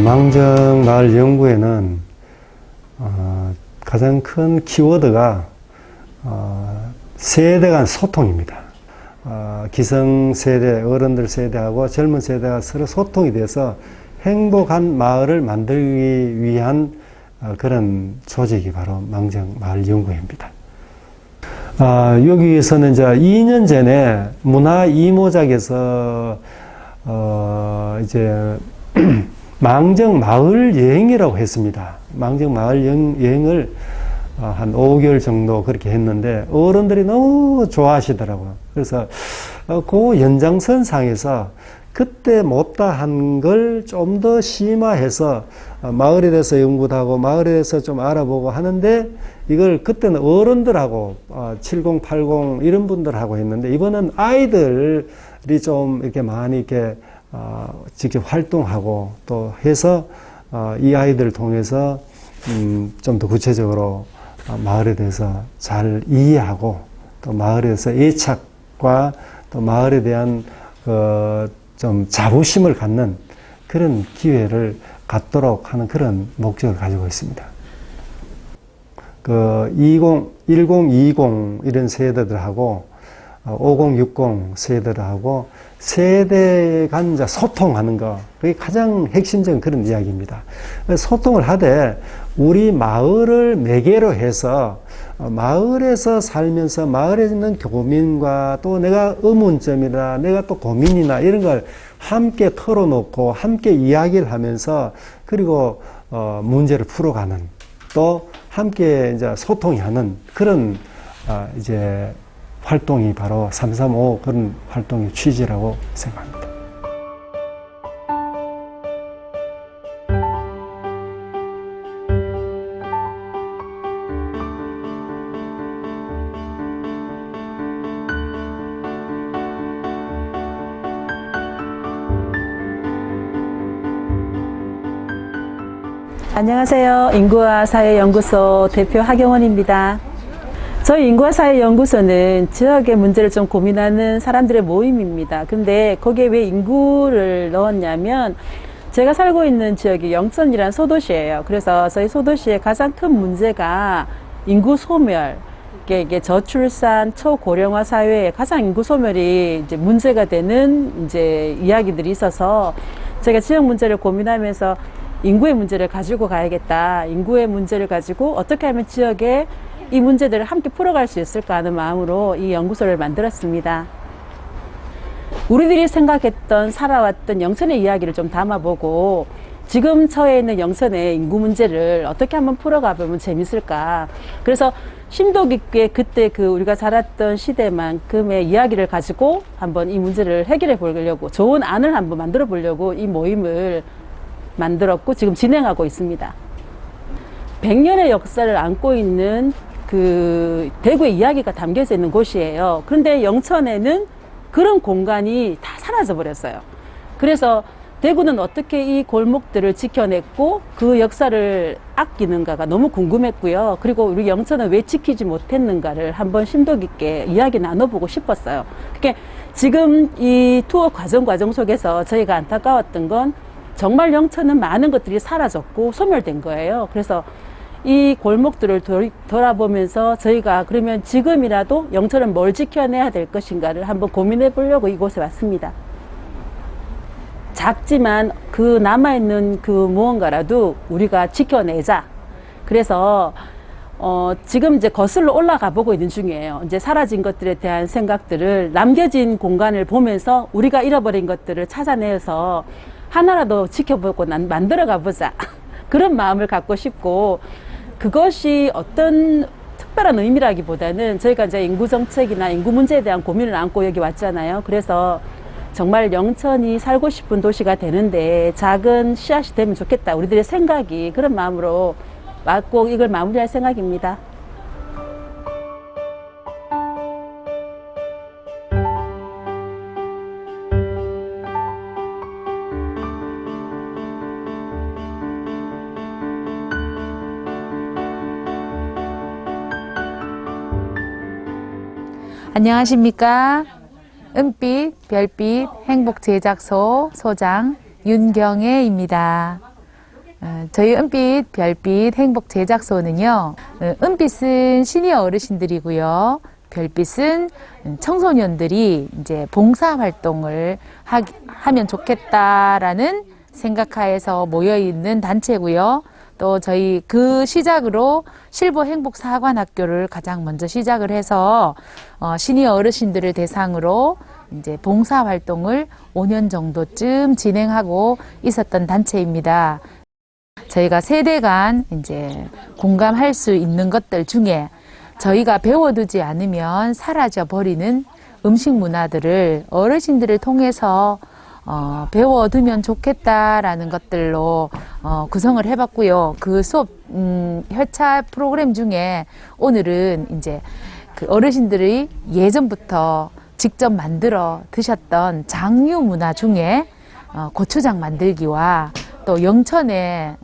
망정마을 연구에는 가장 큰 키워드가 세대 간 소통입니다. 기성세대, 어른들 세대하고 젊은 세대가 서로 소통이 돼서 행복한 마을을 만들기 위한 그런 조직이 바로 망정마을연구회입니다. 여기에서는 이제 2년 전에 문화 이모작에서 이제 망정마을 여행이라고 했습니다. 망정마을 여행을 한 5개월 정도 그렇게 했는데 어른들이 너무 좋아하시더라고요. 그래서 그 연장선상에서 그때 못다한 걸 좀 더 심화해서 마을에 대해서 연구도 하고 마을에 대해서 좀 알아보고 하는데 이걸 그때는 어른들하고 70, 80 이런 분들하고 했는데 이번은 아이들이 좀 이렇게 많이 이렇게 직접 활동하고 또 해서 이 아이들을 통해서 좀 더 구체적으로 마을에 대해서 잘 이해하고 또 마을에 대해서 애착과 또 마을에 대한 좀 자부심을 갖는 그런 기회를 갖도록 하는 그런 목적을 가지고 있습니다. 1020 이런 세대들하고 5060 세대들하고 세대 간 소통하는 거, 그게 가장 핵심적인 그런 이야기입니다. 소통을 하되 우리 마을을 매개로 해서 마을에서 살면서 마을에 있는 교민과 또 내가 의문점이나 내가 또 고민이나 이런 걸 함께 털어놓고 함께 이야기를 하면서 그리고 문제를 풀어가는 또 함께 이제 소통이 하는 그런 이제 활동이 바로 335 그런 활동의 취지라고 생각합니다. 안녕하세요. 인구와 사회연구소 대표 하경원입니다. 저희 인구와 사회연구소는 지역의 문제를 좀 고민하는 사람들의 모임입니다. 근데 거기에 왜 인구를 넣었냐면 제가 살고 있는 지역이 영천이라는 소도시예요. 그래서 저희 소도시의 가장 큰 문제가 인구 소멸, 이게 저출산, 초고령화 사회에 가장 인구 소멸이 이제 문제가 되는 이제 이야기들이 있어서 제가 지역 문제를 고민하면서 인구의 문제를 가지고 가야겠다. 인구의 문제를 가지고 어떻게 하면 지역에 이 문제들을 함께 풀어갈 수 있을까 하는 마음으로 이 연구소를 만들었습니다. 우리들이 생각했던 살아왔던 영천의 이야기를 좀 담아보고 지금 처해 있는 영천의 인구 문제를 어떻게 한번 풀어가 보면 재밌을까. 그래서 심도 깊게 그때 우리가 살았던 시대만큼의 이야기를 가지고 한번 이 문제를 해결해 보려고 좋은 안을 한번 만들어 보려고 이 모임을 만들었고 지금 진행하고 있습니다. 100년의 역사를 안고 있는 대구의 이야기가 담겨져 있는 곳이에요. 그런데 영천에는 그런 공간이 다 사라져 버렸어요. 그래서 대구는 어떻게 이 골목들을 지켜냈고 그 역사를 아끼는가가 너무 궁금했고요. 그리고 우리 영천은 왜 지키지 못했는가를 한번 심도 깊게 이야기 나눠보고 싶었어요. 그러니까 지금 이 투어 과정 속에서 저희가 안타까웠던 건 정말 영천은 많은 것들이 사라졌고 소멸된 거예요. 그래서 이 골목들을 돌아보면서 저희가 그러면 지금이라도 영천은 뭘 지켜내야 될 것인가를 한번 고민해 보려고 이곳에 왔습니다. 작지만 그 남아있는 무언가라도 우리가 지켜내자. 그래서 지금 이제 거슬러 올라가 보고 있는 중이에요. 이제 사라진 것들에 대한 생각들을 남겨진 공간을 보면서 우리가 잃어버린 것들을 찾아내서 하나라도 지켜보고 만들어가 보자. 그런 마음을 갖고 싶고 그것이 어떤 특별한 의미라기보다는 저희가 이제 인구 정책이나 인구 문제에 대한 고민을 안고 여기 왔잖아요. 그래서 정말 영천이 살고 싶은 도시가 되는데 작은 씨앗이 되면 좋겠다. 우리들의 생각이 그런 마음으로 왔고 이걸 마무리할 생각입니다. 안녕하십니까. 은빛, 별빛, 행복제작소 소장 윤경애입니다. 저희 은빛, 별빛, 행복 제작소는요, 은빛은 시니어 어르신들이고요, 별빛은 청소년들이 이제 봉사 활동을 하면 좋겠다라는 생각하에서 모여있는 단체고요. 또 저희 그 시작으로 실버 행복 사관학교를 가장 먼저 시작을 해서 시니어 어르신들을 대상으로 이제 봉사 활동을 5년 정도쯤 진행하고 있었던 단체입니다. 저희가 세대 간 이제 공감할 수 있는 것들 중에 저희가 배워두지 않으면 사라져 버리는 음식 문화들을 어르신들을 통해서 배워두면 좋겠다라는 것들로 구성을 해봤고요. 그 수업 회차 프로그램 중에 오늘은 이제 그 어르신들이 예전부터 직접 만들어 드셨던 장유 문화 중에 고추장 만들기와 또 영천에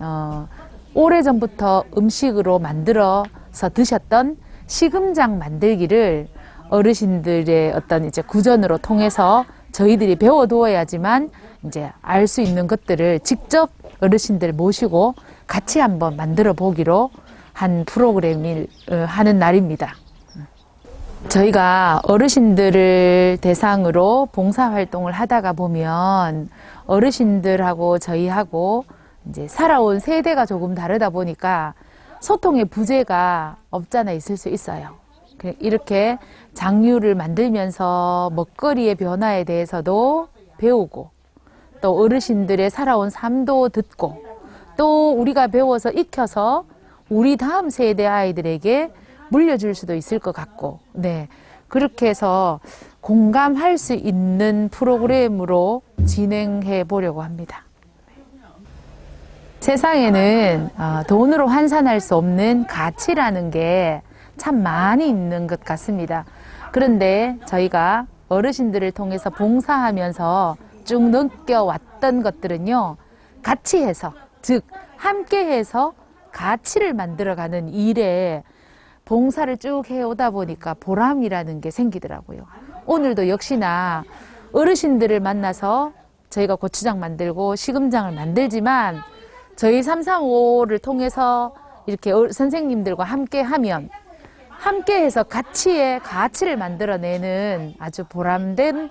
오래전부터 음식으로 만들어서 드셨던 시금장 만들기를 어르신들의 어떤 이제 구전으로 통해서 저희들이 배워두어야지만 이제 알 수 있는 것들을 직접 어르신들 모시고 같이 한번 만들어 보기로 한 프로그램을 하는 날입니다. 저희가 어르신들을 대상으로 봉사활동을 하다가 보면 어르신들하고 저희하고 이제 살아온 세대가 조금 다르다 보니까 소통의 부재가 없잖아 있을 수 있어요. 이렇게 장류를 만들면서 먹거리의 변화에 대해서도 배우고 또 어르신들의 살아온 삶도 듣고 또 우리가 배워서 익혀서 우리 다음 세대 아이들에게 물려줄 수도 있을 것 같고, 네, 그렇게 해서 공감할 수 있는 프로그램으로 진행해 보려고 합니다. 세상에는 돈으로 환산할 수 없는 가치라는 게 참 많이 있는 것 같습니다. 그런데 저희가 어르신들을 통해서 봉사하면서 쭉 느껴왔던 것들은요, 같이 해서, 즉 함께 해서 가치를 만들어가는 일에 봉사를 쭉 해오다 보니까 보람이라는 게 생기더라고요. 오늘도 역시나 어르신들을 만나서 저희가 고추장 만들고 시금장을 만들지만 저희 335를 통해서 이렇게 선생님들과 함께 하면 함께 해서 가치를 만들어내는 아주 보람된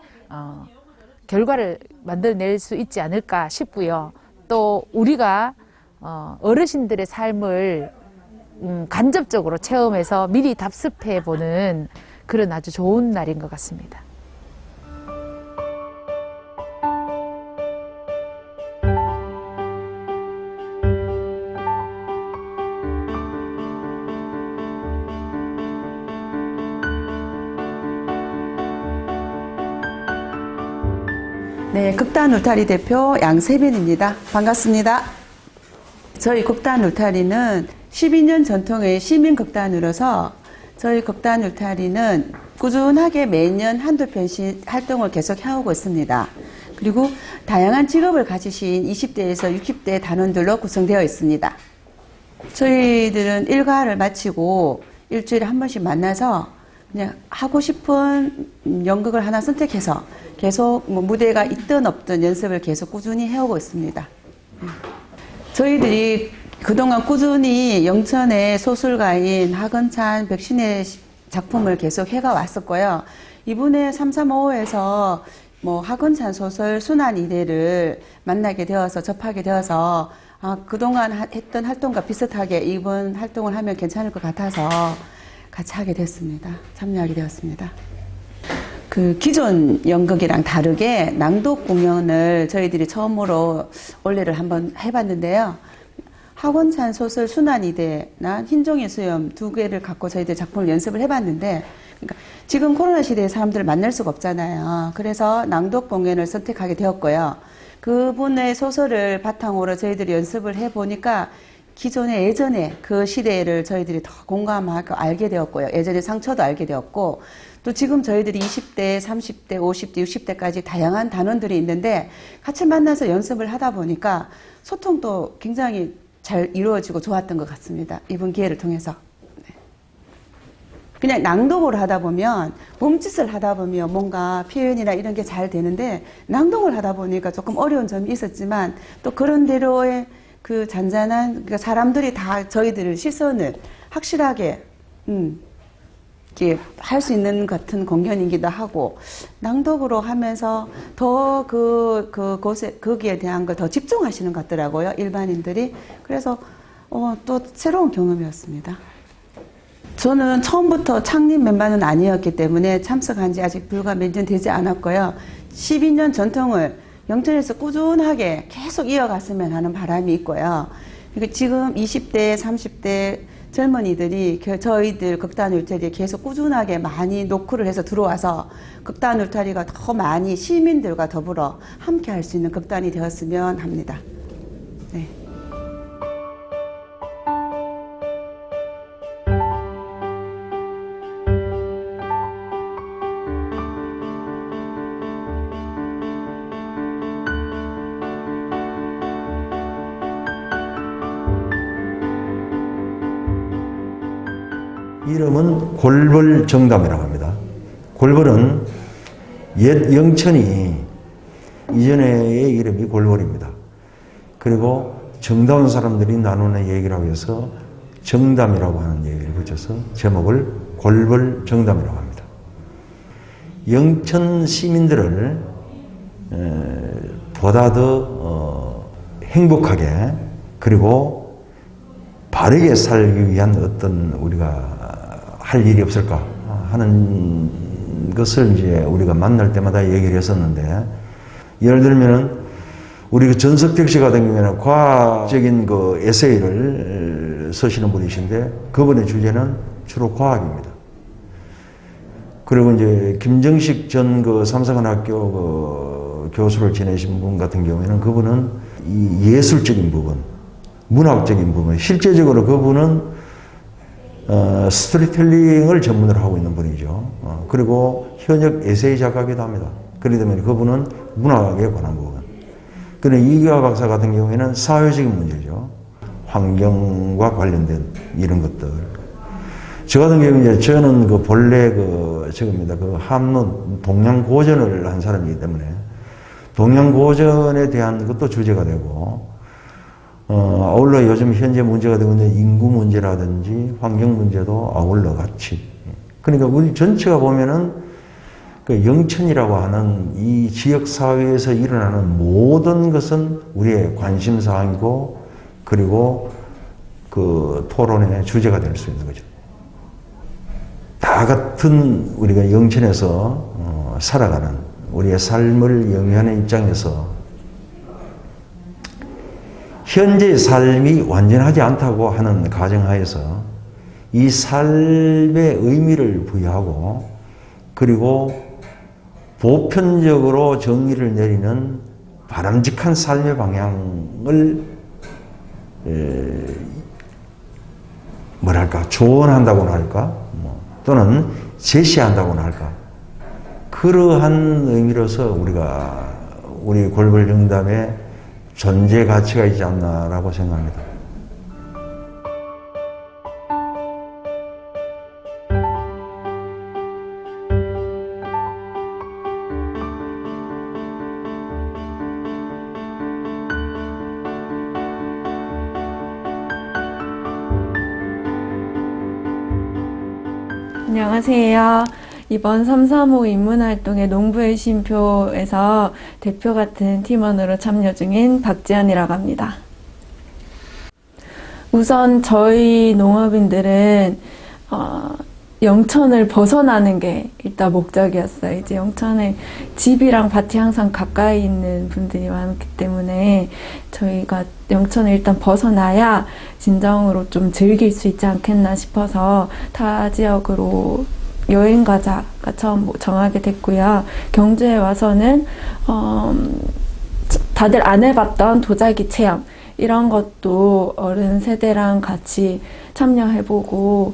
결과를 만들어낼 수 있지 않을까 싶고요. 또 우리가 어르신들의 삶을 간접적으로 체험해서 미리 답습해보는 그런 아주 좋은 날인 것 같습니다. 네, 극단 울타리 대표 양세빈입니다. 반갑습니다. 저희 극단 울타리는 12년 전통의 시민극단으로서 저희 극단 울타리는 꾸준하게 매년 한두 편씩 활동을 계속 해오고 있습니다. 그리고 다양한 직업을 가지신 20대에서 60대 단원들로 구성되어 있습니다. 저희들은 일과를 마치고 일주일에 한 번씩 만나서 그냥 하고 싶은 연극을 하나 선택해서 계속 무대가 있든 없든 연습을 계속 꾸준히 해오고 있습니다. 저희들이 그동안 꾸준히 영천의 소설가인 하건찬 백신의 작품을 계속 해가 왔었고요. 이번에 335에서 하건찬 소설 순환 이대를 만나게 되어서 접하게 되어서 그동안 했던 활동과 비슷하게 이번 활동을 하면 괜찮을 것 같아서 같이 하게 됐습니다. 참여하게 되었습니다. 그 기존 연극이랑 다르게 낭독 공연을 저희들이 처음으로 올해를 한번 해봤는데요. 하건찬 소설 순환이대나 흰종이 수염 두 개를 갖고 저희들 작품을 연습을 해봤는데, 그러니까 지금 코로나 시대에 사람들을 만날 수가 없잖아요. 그래서 낭독 공연을 선택하게 되었고요. 그분의 소설을 바탕으로 저희들이 연습을 해보니까 기존의 예전에 그 시대를 저희들이 더 공감하고 알게 되었고요. 예전의 상처도 알게 되었고, 또 지금 저희들이 20대, 30대, 50대, 60대까지 다양한 단원들이 있는데 같이 만나서 연습을 하다 보니까 소통도 굉장히 잘 이루어지고 좋았던 것 같습니다. 이번 기회를 통해서. 네. 그냥 낭독을 하다 보면, 몸짓을 하다 보면 뭔가 표현이나 이런 게 잘 되는데 낭독을 하다 보니까 조금 어려운 점이 있었지만 또 그런 대로의 그 잔잔한, 그러니까 사람들이 다 저희들 시선을 확실하게, 이렇게 할 수 있는 같은 공연이기도 하고, 낭독으로 하면서 더 거기에 대한 걸 더 집중하시는 것 같더라고요, 일반인들이. 그래서, 또 새로운 경험이었습니다. 저는 처음부터 창립 멤버는 아니었기 때문에 참석한 지 아직 불과 몇 년 되지 않았고요. 12년 전통을 영천에서 꾸준하게 계속 이어갔으면 하는 바람이 있고요. 그러니까 지금 20대, 30대 젊은이들이 저희들 극단 울타리에 계속 꾸준하게 많이 노크를 해서 들어와서 극단 울타리가 더 많이 시민들과 더불어 함께 할 수 있는 극단이 되었으면 합니다. 네. 이름은 골벌정담이라고 합니다. 골벌은 옛 영천이 이전의 이름이 골벌입니다. 그리고 정다운 사람들이 나누는 얘기라고 해서 정담이라고 하는 얘기를 붙여서 제목을 골벌정담이라고 합니다. 영천 시민들을 보다 더 행복하게 그리고 바르게 살기 위한 어떤 우리가 할 일이 없을까 하는 것을 이제 우리가 만날 때마다 얘기를 했었는데, 예를 들면은 우리 그 전석택 씨 같은 경우에는 과학적인 그 에세이를 쓰시는 분이신데 그분의 주제는 주로 과학입니다. 그리고 이제 김정식 전 그 삼성관학교 그 교수를 지내신 분 같은 경우에는 그분은 이 예술적인 부분, 문학적인 부분, 실제적으로 그분은 스토리텔링을 전문으로 하고 있는 분이죠. 그리고 현역 에세이 작가기도 합니다. 그렇기 때문에 그분은 문학에 관한 부분. 그런데 이기화 박사 같은 경우에는 사회적인 문제죠. 환경과 관련된 이런 것들. 저 같은 경우에 저는 그 본래 저겁니다. 그 한문 동양고전을 한 사람이기 때문에 동양고전에 대한 것도 주제가 되고, 아울러 요즘 현재 문제가 되고 있는 인구 문제라든지 환경 문제도 아울러 같이. 그러니까 우리 전체가 보면은 그 영천이라고 하는 이 지역 사회에서 일어나는 모든 것은 우리의 관심사항이고, 그리고 그 토론의 주제가 될 수 있는 거죠. 다 같은 우리가 영천에서 살아가는 우리의 삶을 영위하는 입장에서 현재의 삶이 완전하지 않다고 하는 가정하에서 이 삶의 의미를 부여하고, 그리고 보편적으로 정의를 내리는 바람직한 삶의 방향을 뭐랄까 조언한다고나 할까, 또는 제시한다고나 할까, 그러한 의미로서 우리 골벌정담의 존재 가치가 있지 않나라고 생각합니다. 안녕하세요. 이번 335 인문활동의 농부의 쉼표에서 대표 같은 팀원으로 참여 중인 박지연이라고 합니다. 우선 저희 농업인들은 영천을 벗어나는 게 일단 목적이었어요. 이제 영천에 집이랑 밭이 항상 가까이 있는 분들이 많기 때문에 저희가 영천을 일단 벗어나야 진정으로 좀 즐길 수 있지 않겠나 싶어서 타 지역으로 여행 가자가 처음 정하게 됐고요. 경주에 와서는 다들 안 해봤던 도자기 체험 이런 것도 어른 세대랑 같이 참여해보고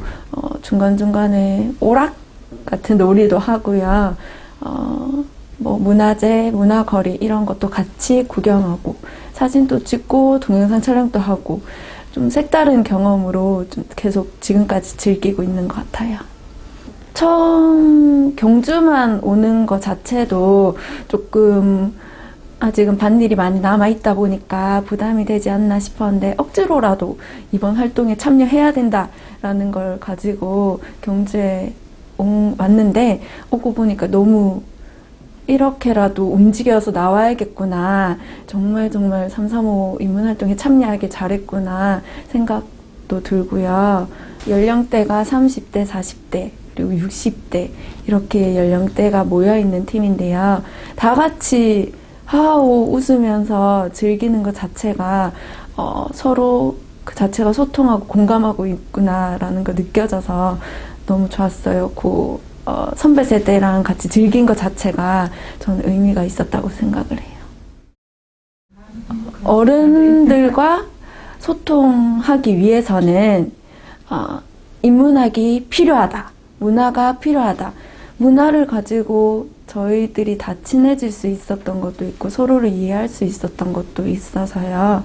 중간중간에 오락 같은 놀이도 하고요. 뭐 문화재, 문화거리 이런 것도 같이 구경하고 사진도 찍고 동영상 촬영도 하고 좀 색다른 경험으로 좀 계속 지금까지 즐기고 있는 것 같아요. 처음 경주만 오는 것 자체도 조금 아직은 밭일이 많이 남아있다 보니까 부담이 되지 않나 싶었는데 억지로라도 이번 활동에 참여해야 된다라는 걸 가지고 경주에 왔는데 오고 보니까 너무 이렇게라도 움직여서 나와야겠구나. 정말 335 인문활동에 참여하길 잘했구나 생각도 들고요. 연령대가 30대, 40대, 그리고 60대 이렇게 연령대가 모여있는 팀인데요. 다 같이 하하호 웃으면서 즐기는 것 자체가 서로 그 자체가 소통하고 공감하고 있구나라는 거 느껴져서 너무 좋았어요. 선배 세대랑 같이 즐긴 것 자체가 저는 의미가 있었다고 생각을 해요. 어른들과 소통하기 위해서는 인문학이 필요하다. 문화가 필요하다. 문화를 가지고 저희들이 다 친해질 수 있었던 것도 있고 서로를 이해할 수 있었던 것도 있어서요.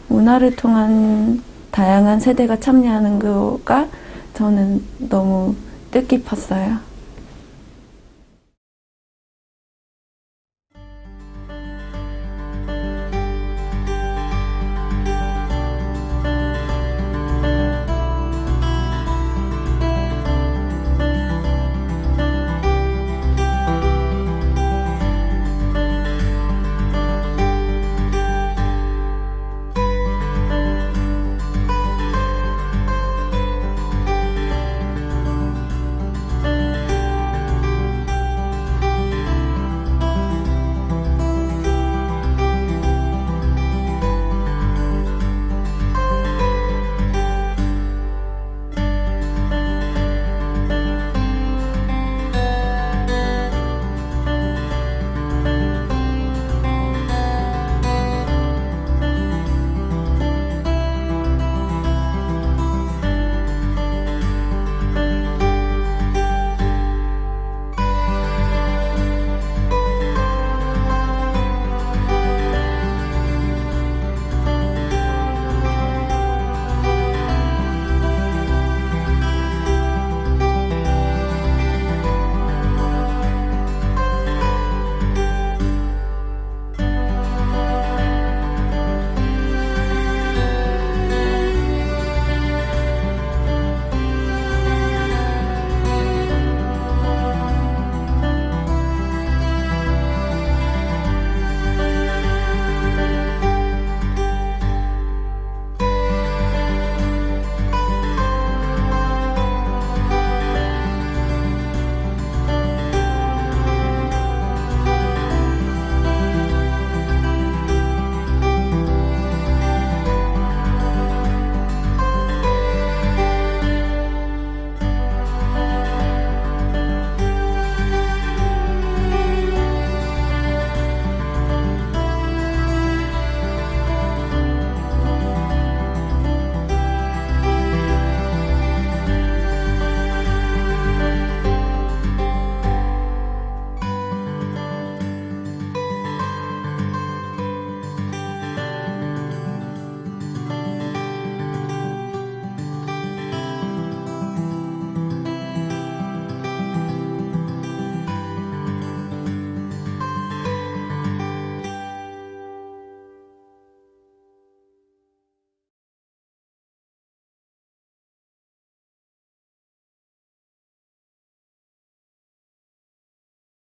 문화를 통한 다양한 세대가 참여하는 거가 저는 너무 뜻깊었어요.